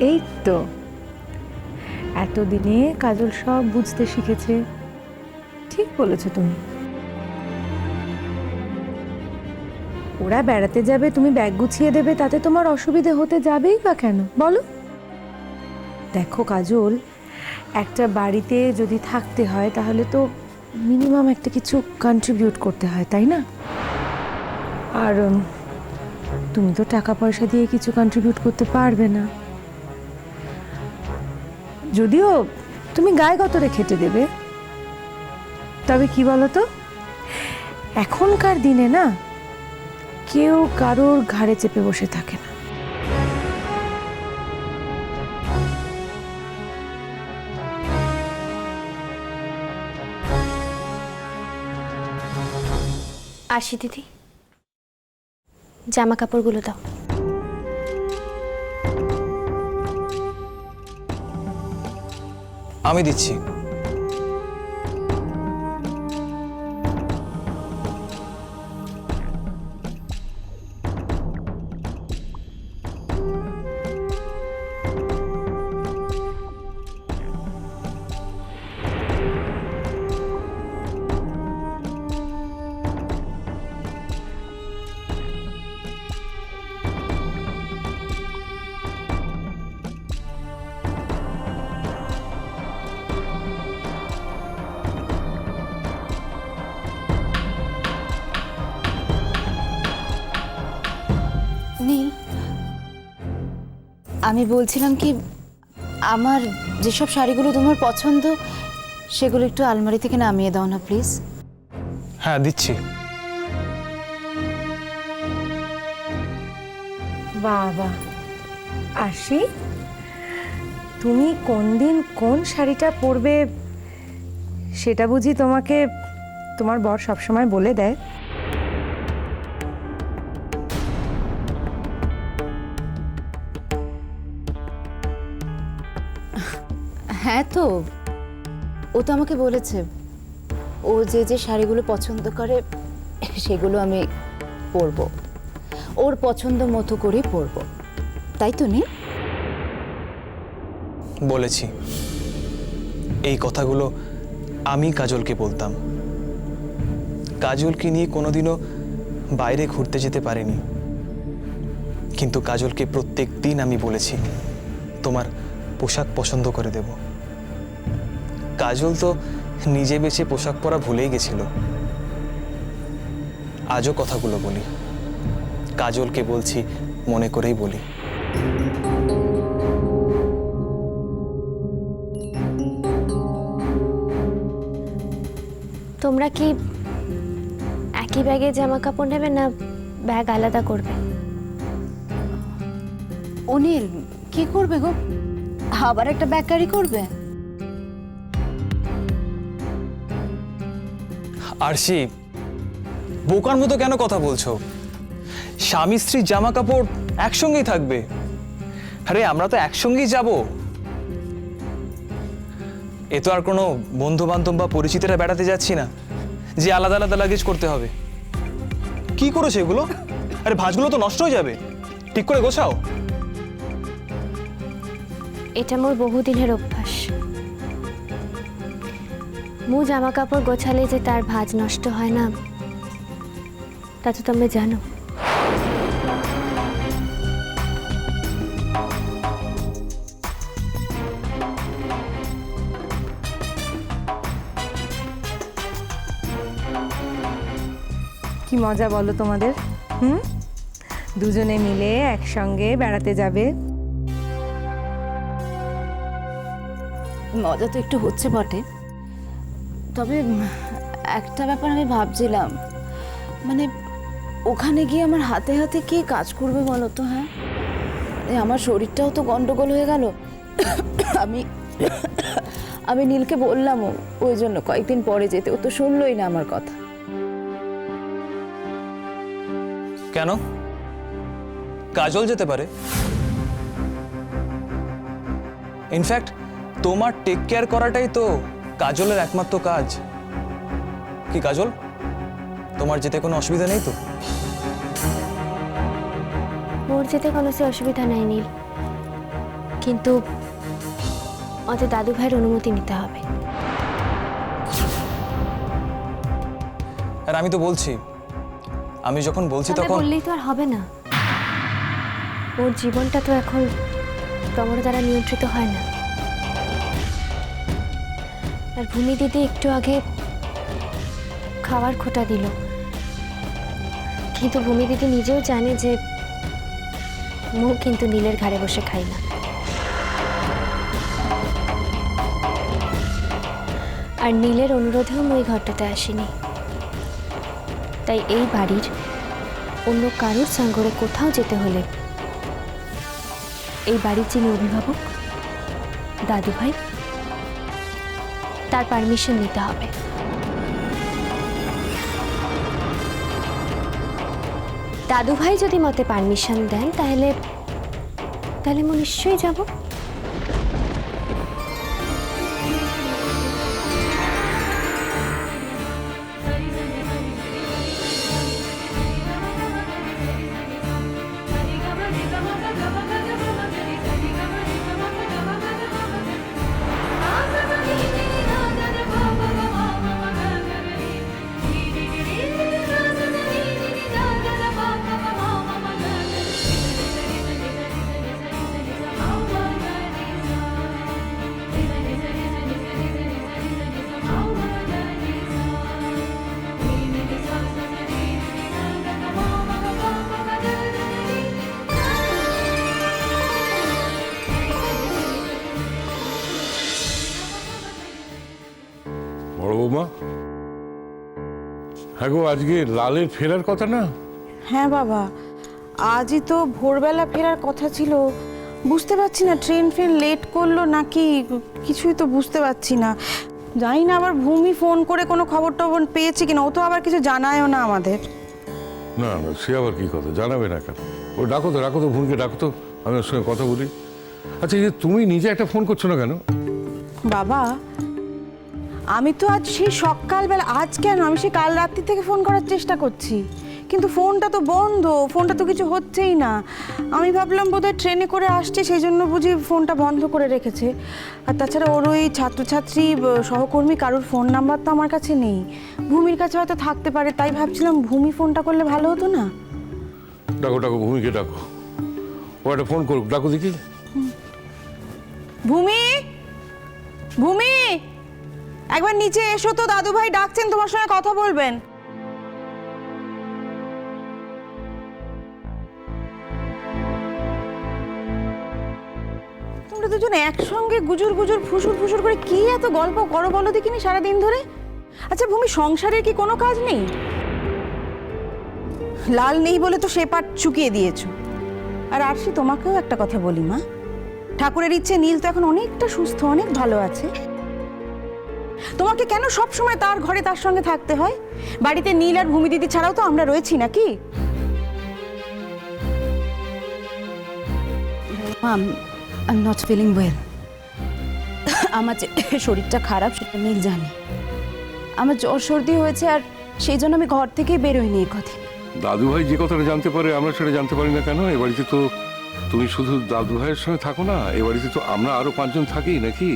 এই তো এতদিনে কাজল সব বুঝতে শিখেছে। ঠিক বলেছো তুমি। ওরা বেড়াতে যাবে, তুমি ব্যাগ গুছিয়ে দেবে, তাতে তোমার অসুবিধে হতে যাবেই বা কেন বলো? দেখো কাজল, একটা বাড়িতে যদি থাকতে হয় তাহলে তো মিনিমাম একটা কিছু কন্ট্রিবিউট করতে হয়, তাই না? আর তুমি তো টাকা পয়সা দিয়ে কিছু কন্ট্রিবিউট করতে পারবে না, যদিও তুমি গায়ে গতরে খেটে দেবে। তবে কি বলো তো, এখনকার দিনে না কেউ কারোর ঘাড়ে চেপে বসে থাকে না। আসি দিদি, জামা কাপড়গুলো দাও। আমি দিচ্ছি। নীল, আমি বলছিলাম কি, আমার যেসব শাড়িগুলো তোমার পছন্দ সেগুলো একটু আলমারি থেকে নামিয়ে দাও না প্লিজ। হ্যাঁ দিচ্ছি। বাবা আসি, তুমি কোন দিন কোন শাড়িটা পরবে সেটা বুঝি তোমাকে তোমার বর সবসময় বলে দেয়? হ্যাঁ তো, ও তো আমাকে বলেছে ও যে যে শাড়িগুলো পছন্দ করে সেগুলো আমি পরবো, ওর পছন্দ মতো করেই পরবো, তাই তো নীল? বলেছি, এই কথাগুলো আমি কাজলকে বলতাম। কাজলকে নিয়ে কোনোদিনও বাইরে ঘুরতে যেতে পারিনি, কিন্তু কাজলকে প্রত্যেক দিন আমি বলেছি তোমার পোশাক পছন্দ করে দেব। কাজল তো নিজে বেছে পোশাক পরা ভুলেই গেছিল। আজও কথাগুলো বলি, কাজলকে বলছি মনে করেই বলি। তোমরা কি একই ব্যাগে জামা কাপড় নেবে না ব্যাগ আলাদা করবে? অনিল কি করবে গো, আবার একটা ব্যাগ ক্যারি করবে? আরশি, বোকার মতো কেন কথা বলছো? স্বামী স্ত্রীর জামা কাপড় একসঙ্গেই থাকবে। আরে আমরা তো একসঙ্গেই যাব। এ তো আর কোনো বন্ধু বান্ধব বা পরিচিতরা বেড়াতে যাচ্ছি না যে আলাদা আলাদা লাগেজ করতে হবে। কি করেছে এগুলো? আরে ভাঁজগুলো তো নষ্ট হয়ে যাবে, ঠিক করে গোছাও। এটা মোর বহুদিনের অভ্যাস। মু জামা কাপড় গোছালে যে তার ভাঁজ নষ্ট হয় না তা তো তুমি জানো। কি মজা বলো তোমাদের, দুজনে মিলে একসঙ্গে বেড়াতে যাবে। মজা তো একটু হচ্ছে বটে, তবে একটা ব্যাপার আমি ভাবছিলাম, মানে ওখানে গিয়ে আমার হাতে হাতে কে কাজ করবে বলো তো? হ্যাঁ, আমার শরীরটাও তো গন্ডগোল হয়ে গেল। আমি আমি নীলকে বললামও ওই জন্য কয়েকদিন পরে যেতে, ও তো শুনলই না আমার কথা। কেন? কাজল যেতে পারে। ইনফ্যাক্ট তোমার টেক কেয়ার করাটাই তো কাজলের একমাত্র কাজ। কি কাজল, তোমার যেতে কোনো অসুবিধা নেই তো? মোর যেতে কোনো সে অসুবিধা নাই নীল। কিন্তু ওদের দাদু ভাইয়ের অনুমতি নিতে হবে। আর আমি তো বলছি, আমি যখন বলছি তবে তখন বললেই তো আর হবে না। ওর জীবনটা তো এখন প্রমর দ্বারা নিয়ন্ত্রিত হয় না। আর ভূমি দিদি একটু আগে খাওয়ার খোঁটা দিল, কিন্তু ভূমি দিদি নিজেও জানে যে মুখ কিন্তু নীলের ঘাড়ে বসে খাই না। আর নীলের অনুরোধেও মই ঘরটাতে আসেনি। তাই এই বাড়ির অন্য কারোর সাঙ্গরে কোথাও যেতে হলে এই বাড়ির যিনি অভিভাবক দাদু ভাই তার পারমিশন নিতে হবে। দাদু ভাই যদি মতে পারমিশন দেন তাহলে তাহলে আমি নিশ্চয়ই যাব। বড় বৌমা, হ্যাঁ গো, আজকে লালের ফেরার কথা না? হ্যাঁ বাবা, আজই তো ভোরবেলা ফেরার কথা ছিল। বুঝতে পারছি না ট্রেন ফেন লেট করলো নাকি কিছুই তো বুঝতে পারছি না। জানি না আবার ভূমি ফোন করে কোনো খবর টবর পেয়েছে কিনা, ও তো আবার কিছু জানায়ও না আমাদের। না না, সে আবার কি কথা, জানাবে না কেন? ও ডাকো তো ভুনকে ডাকো তো, আমি ওর সঙ্গে কথা বলি। আচ্ছা, এই যে তুমি নিজে একটা ফোন করছো না কেন? বাবা, আমি তো আজ সেই সকালবেলা, আজ কেন, আমি সেই কাল রাত্রি থেকে ফোন করার চেষ্টা করছি, কিন্তু ফোনটা তো বন্ধ, ফোনটা তো কিছু হচ্ছেই না। আমি ভাবলাম বোধহয় ট্রেনে করে আসছে, সেই জন্য বুঝি ফোনটা বন্ধ করে রেখেছে। আর তাছাড়া ওর ওই ছাত্রছাত্রী সহকর্মী কারোর ফোন নাম্বার তো আমার কাছে নেই। ভূমির কাছে হয়তো থাকতে পারে, তাই ভাবছিলাম ভূমি ফোনটা করলে ভালো হতো না? ডাকো ভূমিকে ডাকো, ও একটা ফোন করুক, ডাকো দেখি। ভূমি, ভূমি, একবার নিচে এসো তো, দাদু ভাই ডাকছেন, তোমার সঙ্গে কথা বলবেন। তোমরা দুজন একসঙ্গে গুজুর গুজুর ফুসুর ফুসুর করে কি এত গল্প করো বলো দেখিনি সারাদিন ধরে? আচ্ছা ভূমি, সংসারের কি কোনো কাজ নেই? লাল নেই বলে তো সে পাট চুকিয়ে দিয়েছো। আর আরশি, তোমাকেও একটা কথা বলি মা, ঠাকুরের ইচ্ছে নীল তো এখন অনেকটা সুস্থ, অনেক ভালো আছে। তোমাকে কেন সব সময় তার ঘরে তার সঙ্গে থাকতে হয়? বাড়িতে নীল আর ভূমি দিদি ছাড়াও তো আমরা রয়েছি নাকি? I am not feeling well. আমার যে শরীরটা খারাপ সেটা নীল জানে। আমার জ্বর সর্দি হয়েছে, আর সেই জন্য আমি ঘর থেকেই বেরোইনি এই কথা। দাদু ভাই যে কথাটা জানতে পারে আমরা সেটা জানতে পারি না কেন? এ বাড়িতে তো তুমি শুধু দাদু ভাইয়ের সঙ্গে থাকো না, এ বাড়িতে তো আমরা আরো 5 জন থাকি নাকি?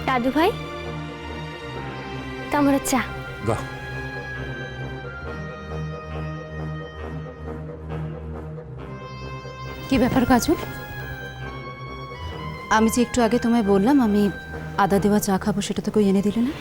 দাদু ভাই, তোমার চা। দাও। কি ব্যাপার কাজল? আমি যে একটু আগে তোমায় বললাম আমি আদা দেওয়া চা খাবো, সেটা তো কই এনে দিলে না?